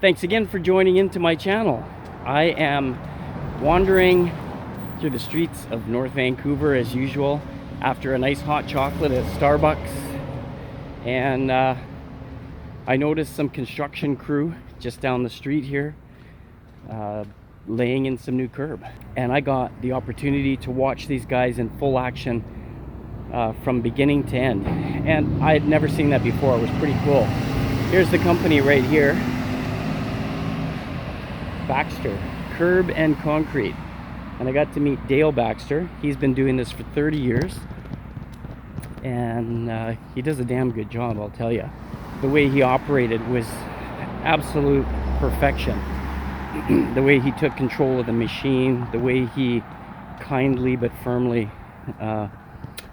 Thanks again for joining into my channel. I am wandering through the streets of North Vancouver as usual after a nice hot chocolate at Starbucks, and I noticed some construction crew just down the street here laying in some new curb, and I got the opportunity to watch these guys in full action from beginning to end, and I had never seen that before. It was pretty cool. Here's the company right here, Baxter Curb and Concrete, and I got to meet Dale Baxter. He's been doing this for 30 years, and he does a damn good job, I'll tell you. The way he operated was absolute perfection. The way he took control of the machine, the way he kindly but firmly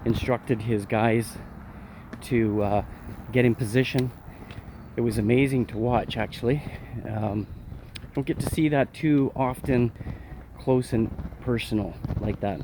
instructed his guys to get in position. It was amazing to watch, actually. Don't get to see that too often, close and personal like that.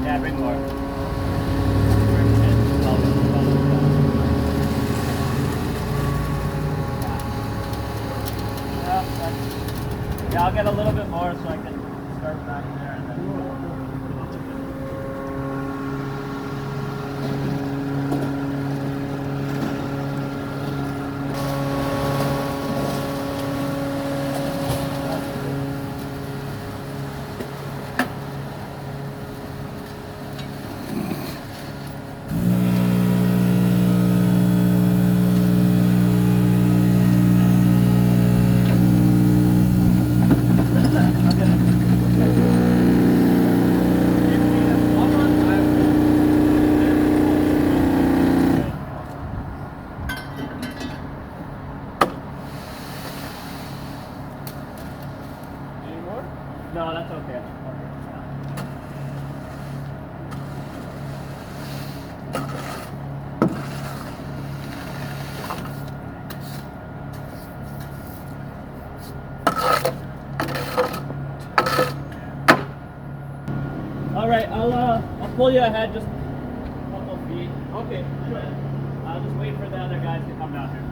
Yeah, bring more. Yeah, I'll get a little bit more so I can start back there and then. No, that's okay. All right, I'll pull you ahead just a couple feet. Okay, sure. I'll just wait for the other guys to come down here.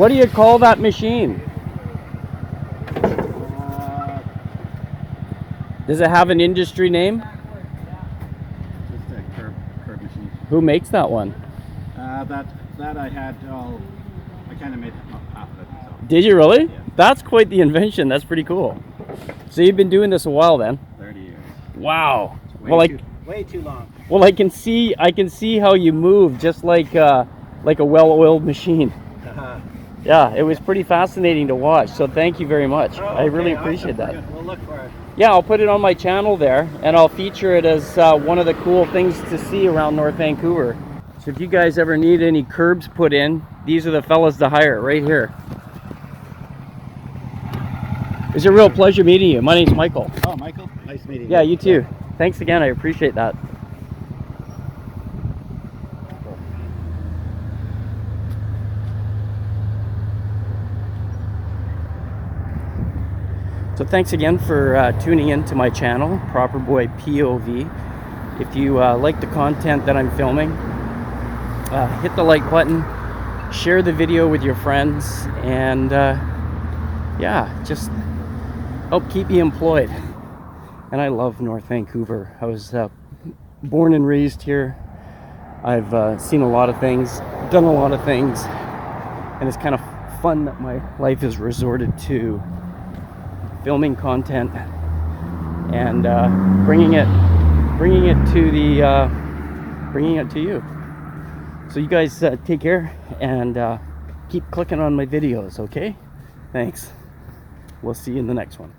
What do you call that machine? Does it have an industry name? Just a curb machine. Who makes that one? That I had all. I kind of made half of it myself. Did you really? Yeah. That's quite the invention. That's pretty cool. So you've been doing this a while then? 30 years. Wow. Way too long. Well, I can see how you move, just like a well-oiled machine. Yeah, it was pretty fascinating to watch. So thank you very much. Oh, I really awesome. appreciate that. Good. We'll look for it. Yeah, I'll put it on my channel there, and I'll feature it as one of the cool things to see around North Vancouver. So if you guys ever need any curbs put in, these are the fellas to hire right here. It's a real pleasure meeting you. My name's Michael. Oh, Michael, nice meeting you. Yeah, you too. Thanks again. I appreciate that. So thanks again for tuning in to my channel, Proper Boy POV. If you like the content that I'm filming, hit the like button, share the video with your friends, and yeah, just help keep me employed. And I love North Vancouver. I was born and raised here. I've seen a lot of things, done a lot of things, and it's kind of fun that my life is resorted to filming content and bringing it to you. So you guys take care and keep clicking on my videos, okay? Thanks. We'll see you in the next one.